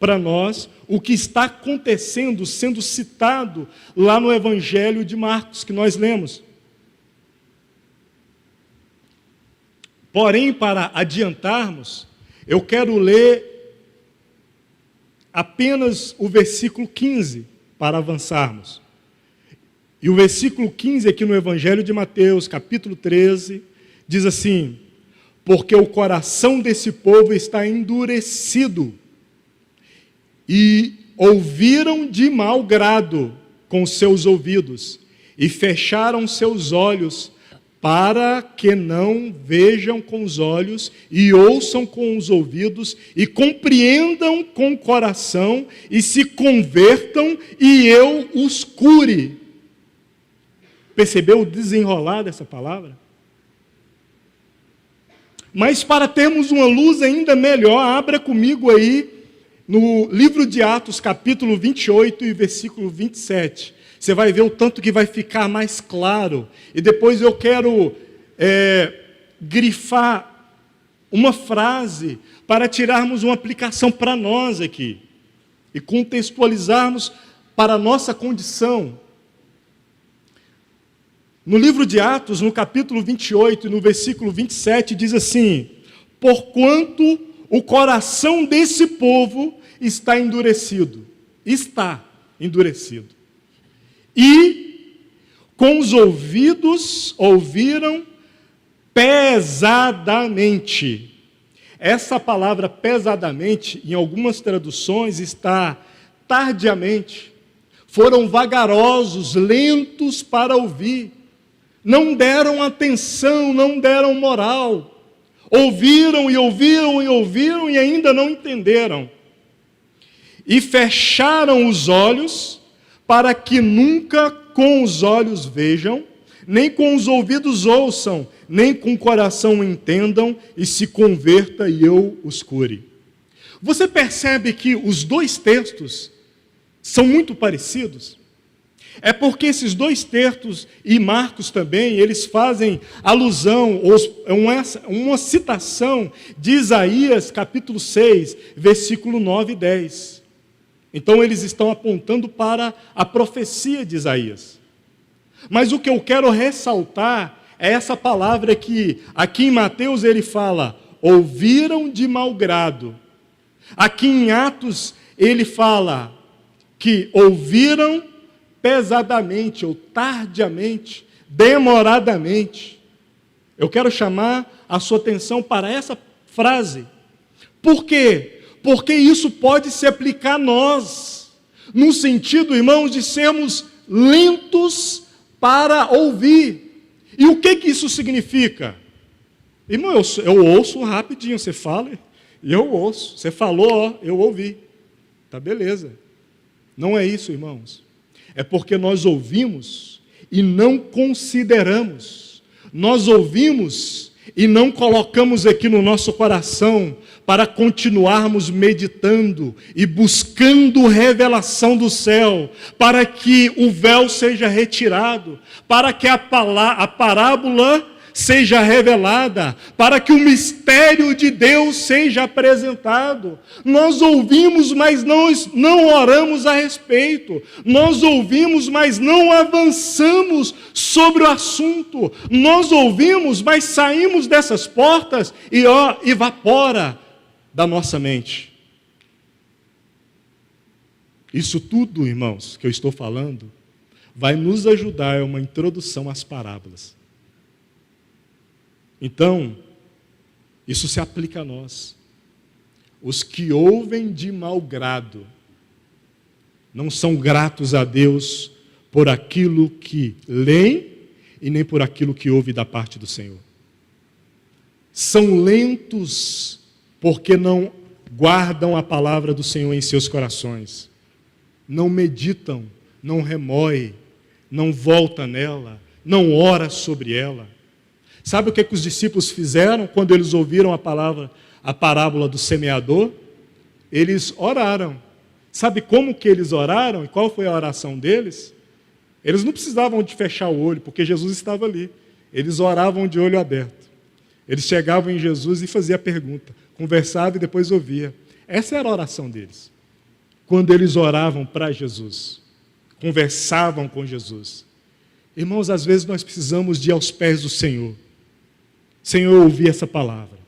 para nós o que está acontecendo, sendo citado lá no Evangelho de Marcos, que nós lemos. Porém, para adiantarmos, eu quero ler apenas o versículo 15, para avançarmos. E o versículo 15 aqui no Evangelho de Mateus, capítulo 13, diz assim: porque o coração desse povo está endurecido, e ouviram de mau grado com seus ouvidos, e fecharam seus olhos, para que não vejam com os olhos, e ouçam com os ouvidos, e compreendam com o coração, e se convertam, e eu os cure. Percebeu o desenrolar dessa palavra? Mas para termos uma luz ainda melhor, abra comigo aí, no livro de Atos, capítulo 28 e versículo 27, você vai ver o tanto que vai ficar mais claro. E depois eu quero grifar uma frase para tirarmos uma aplicação para nós aqui e contextualizarmos para a nossa condição. No livro de Atos, no capítulo 28, no versículo 27, diz assim: porquanto o coração desse povo está endurecido. E com os ouvidos ouviram pesadamente. Essa palavra pesadamente, em algumas traduções, está tardiamente. Foram vagarosos, lentos para ouvir. Não deram atenção, não deram moral. Ouviram e ouviram e ouviram e ainda não entenderam. E fecharam os olhos para que nunca com os olhos vejam, nem com os ouvidos ouçam, nem com o coração entendam e se converta e eu os cure. Você percebe que os dois textos são muito parecidos? É porque esses dois textos, e Marcos também, eles fazem alusão, uma citação de Isaías, capítulo 6, versículo 9 e 10. Então, eles estão apontando para a profecia de Isaías. Mas o que eu quero ressaltar é essa palavra que, aqui em Mateus, ele fala, ouviram de mau grado. Aqui em Atos, ele fala que ouviram pesadamente, ou tardiamente, demoradamente. Eu quero chamar a sua atenção para essa frase. Por quê? Porque isso pode se aplicar a nós, no sentido, irmãos, de sermos lentos para ouvir. E o que isso significa? Irmão, eu ouço rapidinho, você fala e eu ouço. Você falou, ó, eu ouvi. Tá, beleza. Não é isso, irmãos. É porque nós ouvimos e não consideramos. Nós ouvimos e não colocamos aqui no nosso coração para continuarmos meditando e buscando revelação do céu, para que o véu seja retirado, para que a parábola seja revelada, para que o mistério de Deus seja apresentado. Nós ouvimos, mas não oramos a respeito. Nós ouvimos, mas não avançamos sobre o assunto. Nós ouvimos, mas saímos dessas portas e evapora da nossa mente. Isso tudo, irmãos, que eu estou falando, vai nos ajudar a uma introdução às parábolas. Então, isso se aplica a nós. Os que ouvem de mau grado não são gratos a Deus por aquilo que leem e nem por aquilo que ouvem da parte do Senhor. São lentos porque não guardam a palavra do Senhor em seus corações. Não meditam, não remoem, não volta nela, não ora sobre ela. Sabe o que os discípulos fizeram quando eles ouviram a parábola do semeador? Eles oraram. Sabe como que eles oraram e qual foi a oração deles? Eles não precisavam de fechar o olho, porque Jesus estava ali. Eles oravam de olho aberto. Eles chegavam em Jesus e faziam a pergunta, conversavam e depois ouviam. Essa era a oração deles. Quando eles oravam para Jesus, conversavam com Jesus. Irmãos, às vezes nós precisamos de ir aos pés do Senhor. Senhor, eu ouvi essa palavra.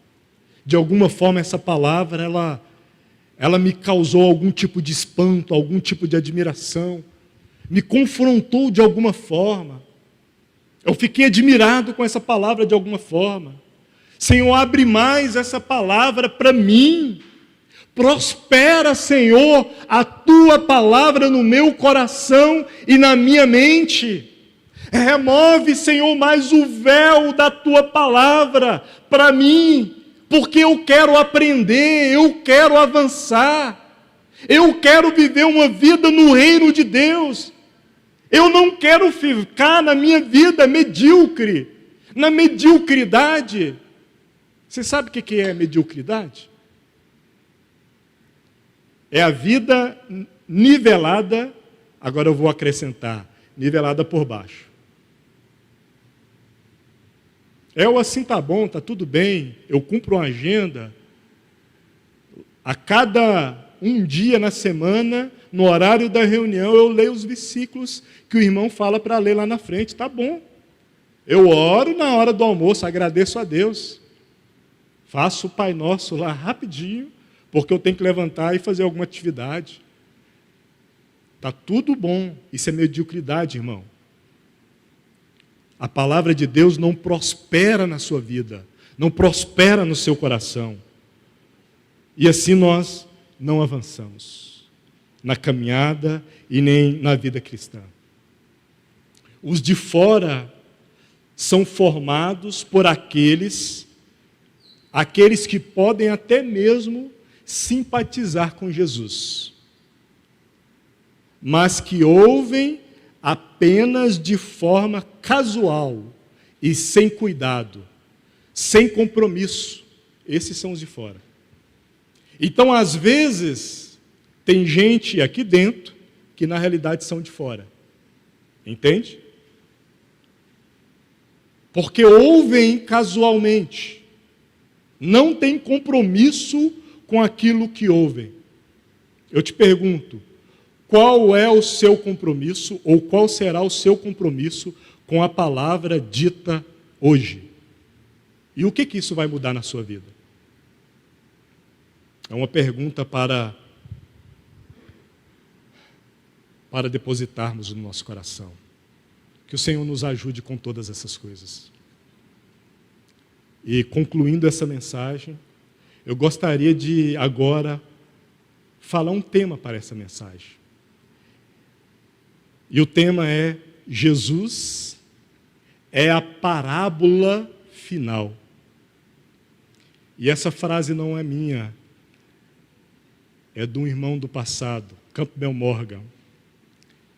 De alguma forma, essa palavra, ela me causou algum tipo de espanto, algum tipo de admiração. Me confrontou de alguma forma. Eu fiquei admirado com essa palavra de alguma forma. Senhor, abre mais essa palavra para mim. Prospera, Senhor, a Tua palavra no meu coração e na minha mente. Remove, Senhor, mais o véu da Tua palavra para mim, porque eu quero aprender, eu quero avançar, eu quero viver uma vida no reino de Deus. Eu não quero ficar na minha vida medíocre, na mediocridade. Você sabe o que é mediocridade? É a vida nivelada, agora eu vou acrescentar, nivelada por baixo. o assim tá bom, tá tudo bem, eu cumpro uma agenda. A cada um dia na semana, no horário da reunião, eu leio os versículos que o irmão fala para ler lá na frente. Tá bom. Eu oro na hora do almoço, agradeço a Deus. Faço o Pai Nosso lá rapidinho, porque eu tenho que levantar e fazer alguma atividade. Está tudo bom. Isso é mediocridade, irmão. A palavra de Deus não prospera na sua vida, não prospera no seu coração. E assim nós não avançamos na caminhada e nem na vida cristã. Os de fora são formados por aqueles que podem até mesmo simpatizar com Jesus, mas que ouvem apenas de forma casual e sem cuidado, sem compromisso. Esses são os de fora. Então, às vezes, tem gente aqui dentro que na realidade são de fora. Entende? Porque ouvem casualmente, não tem compromisso com aquilo que ouvem. Eu te pergunto, qual é o seu compromisso, ou qual será o seu compromisso com a palavra dita hoje? E o que isso vai mudar na sua vida? É uma pergunta para depositarmos no nosso coração. Que o Senhor nos ajude com todas essas coisas. E concluindo essa mensagem, eu gostaria de agora falar um tema para essa mensagem. E o tema é: Jesus é a parábola final. E essa frase não é minha, é de um irmão do passado, Campbell Morgan.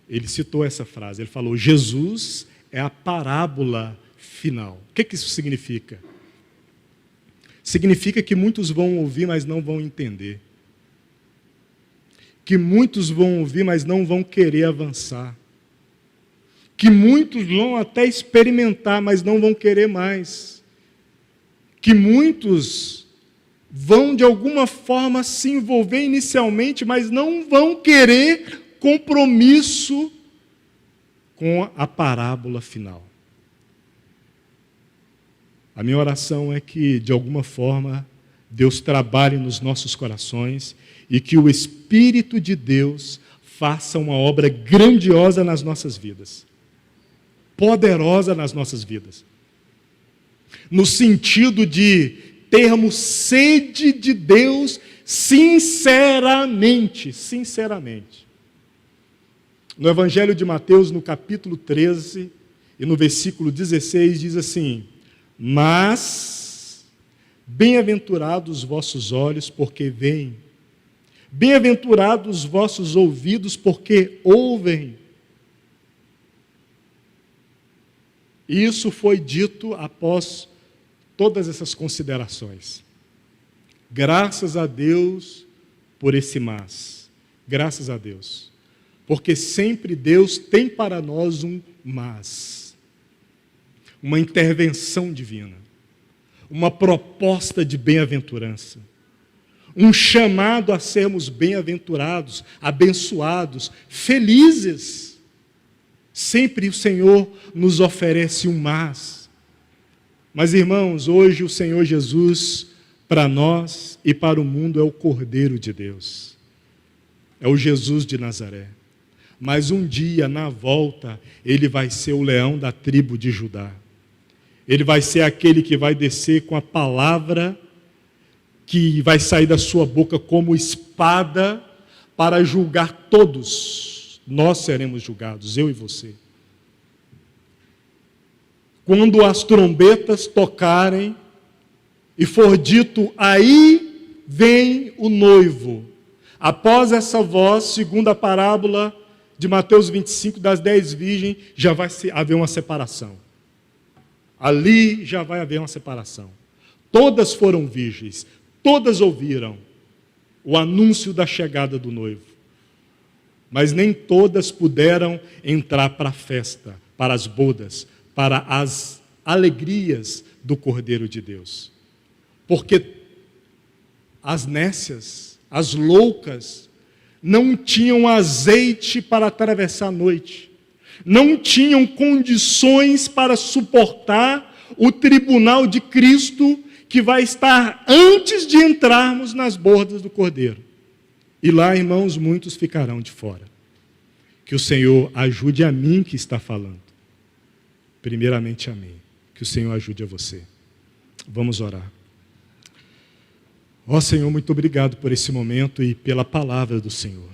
Ele citou essa frase, ele falou: Jesus é a parábola final. O que isso significa? Significa que muitos vão ouvir, mas não vão entender. Que muitos vão ouvir, mas não vão querer avançar. Que muitos vão até experimentar, mas não vão querer mais. Que muitos vão, de alguma forma, se envolver inicialmente, mas não vão querer compromisso com a parábola final. A minha oração é que, de alguma forma, Deus trabalhe nos nossos corações e que o Espírito de Deus faça uma obra grandiosa nas nossas vidas, poderosa nas nossas vidas, no sentido de termos sede de Deus sinceramente. No Evangelho de Mateus, no capítulo 13 e no versículo 16, diz assim: mas bem-aventurados os vossos olhos, porque veem, bem-aventurados os vossos ouvidos, porque ouvem. E isso foi dito após todas essas considerações. Graças a Deus por esse mas. Graças a Deus. Porque sempre Deus tem para nós um mas. Uma intervenção divina. Uma proposta de bem-aventurança. Um chamado a sermos bem-aventurados, abençoados, felizes. Sempre o Senhor nos oferece um mas. Mas, irmãos, hoje o Senhor Jesus, para nós e para o mundo, é o Cordeiro de Deus. É o Jesus de Nazaré. Mas um dia, na volta, ele vai ser o leão da tribo de Judá. Ele vai ser aquele que vai descer com a palavra que vai sair da sua boca como espada para julgar todos. Nós seremos julgados, eu e você. Quando as trombetas tocarem e for dito: aí vem o noivo. Após essa voz, segundo a parábola de Mateus 25, das 10 virgens, já vai haver uma separação. Ali já vai haver uma separação. Todas foram virgens, todas ouviram o anúncio da chegada do noivo. Mas nem todas puderam entrar para a festa, para as bodas, para as alegrias do Cordeiro de Deus. Porque as nécias, as loucas, não tinham azeite para atravessar a noite, não tinham condições para suportar o tribunal de Cristo, que vai estar antes de entrarmos nas bordas do Cordeiro. E lá, irmãos, muitos ficarão de fora. Que o Senhor ajude a mim que está falando. Primeiramente a mim. Que o Senhor ajude a você. Vamos orar. Ó Senhor, muito obrigado por esse momento e pela palavra do Senhor.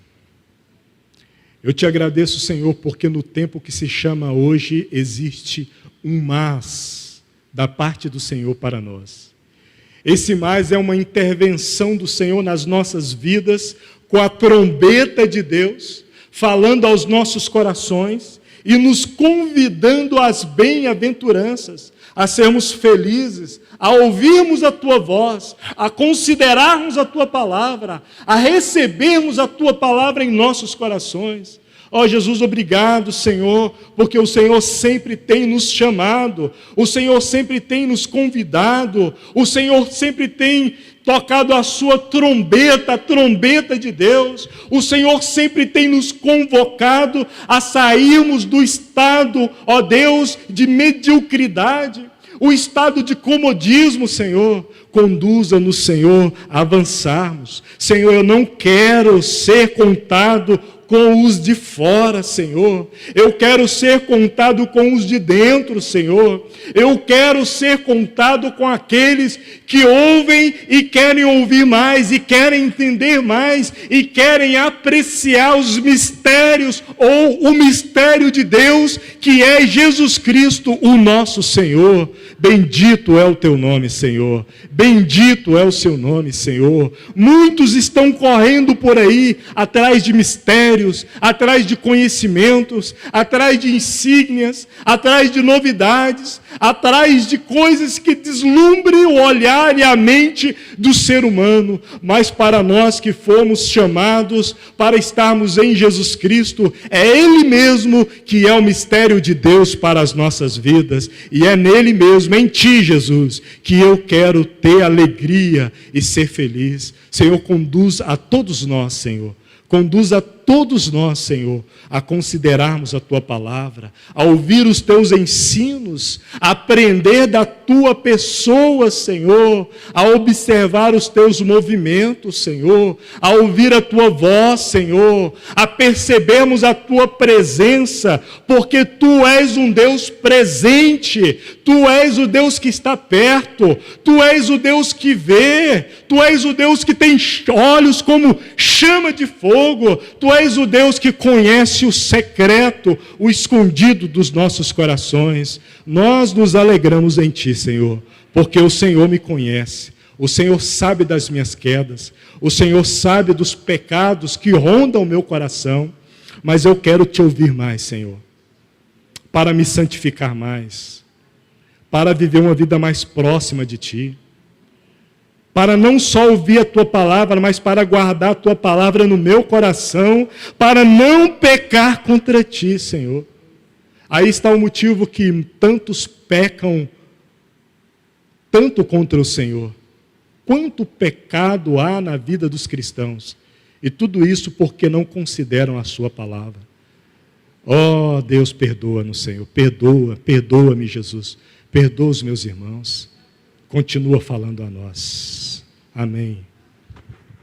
Eu te agradeço, Senhor, porque no tempo que se chama hoje, existe um mas da parte do Senhor para nós. Esse mais é uma intervenção do Senhor nas nossas vidas, com a trombeta de Deus, falando aos nossos corações e nos convidando às bem-aventuranças, a sermos felizes, a ouvirmos a Tua voz, a considerarmos a Tua palavra, a recebermos a Tua palavra em nossos corações. Ó Jesus, obrigado, Senhor, porque o Senhor sempre tem nos chamado, o Senhor sempre tem nos convidado, o Senhor sempre tem tocado a sua trombeta, a trombeta de Deus. O Senhor sempre tem nos convocado a sairmos do estado, ó Deus, de mediocridade, o estado de comodismo, Senhor. Conduza-nos, Senhor, a avançarmos. Senhor, eu não quero ser contado com os de fora, Senhor. Eu quero ser contado com os de dentro, Senhor. Eu quero ser contado com aqueles que ouvem e querem ouvir mais, e querem entender mais, e querem apreciar os mistérios, ou o mistério de Deus, que é Jesus Cristo, o nosso Senhor. Bendito é o teu nome, Senhor. Bendito é o seu nome, Senhor. Muitos estão correndo por aí, atrás de mistérios, atrás de conhecimentos, atrás de insígnias, atrás de novidades, atrás de coisas que deslumbrem o olhar e a mente do ser humano. Mas para nós que fomos chamados para estarmos em Jesus Cristo, é Ele mesmo que é o mistério de Deus para as nossas vidas, e é nele mesmo, em Ti, Jesus, que eu quero ter alegria e ser feliz. Senhor, conduz a todos nós, Senhor. Conduz a todos nós, Senhor, a considerarmos a Tua palavra, a ouvir os Teus ensinos, a aprender da Tua pessoa, Senhor, a observar os Teus movimentos, Senhor, a ouvir a Tua voz, Senhor, a percebermos a Tua presença, porque Tu és um Deus presente, Tu és o Deus que está perto, Tu és o Deus que vê, Tu és o Deus que tem olhos como chama de fogo, Tu és o Deus que conhece o secreto, o escondido dos nossos corações. Nós nos alegramos em Ti, Senhor, porque o Senhor me conhece, o Senhor sabe das minhas quedas, o Senhor sabe dos pecados que rondam o meu coração, mas eu quero Te ouvir mais, Senhor, para me santificar mais, para viver uma vida mais próxima de Ti, para não só ouvir a Tua palavra, mas para guardar a Tua palavra no meu coração, para não pecar contra Ti, Senhor. Aí está o motivo que tantos pecam, tanto contra o Senhor. Quanto pecado há na vida dos cristãos, e tudo isso porque não consideram a Sua palavra. Oh, Deus, perdoa-nos, Senhor, perdoa-me, Jesus, perdoa os meus irmãos. Continua falando a nós. Amém.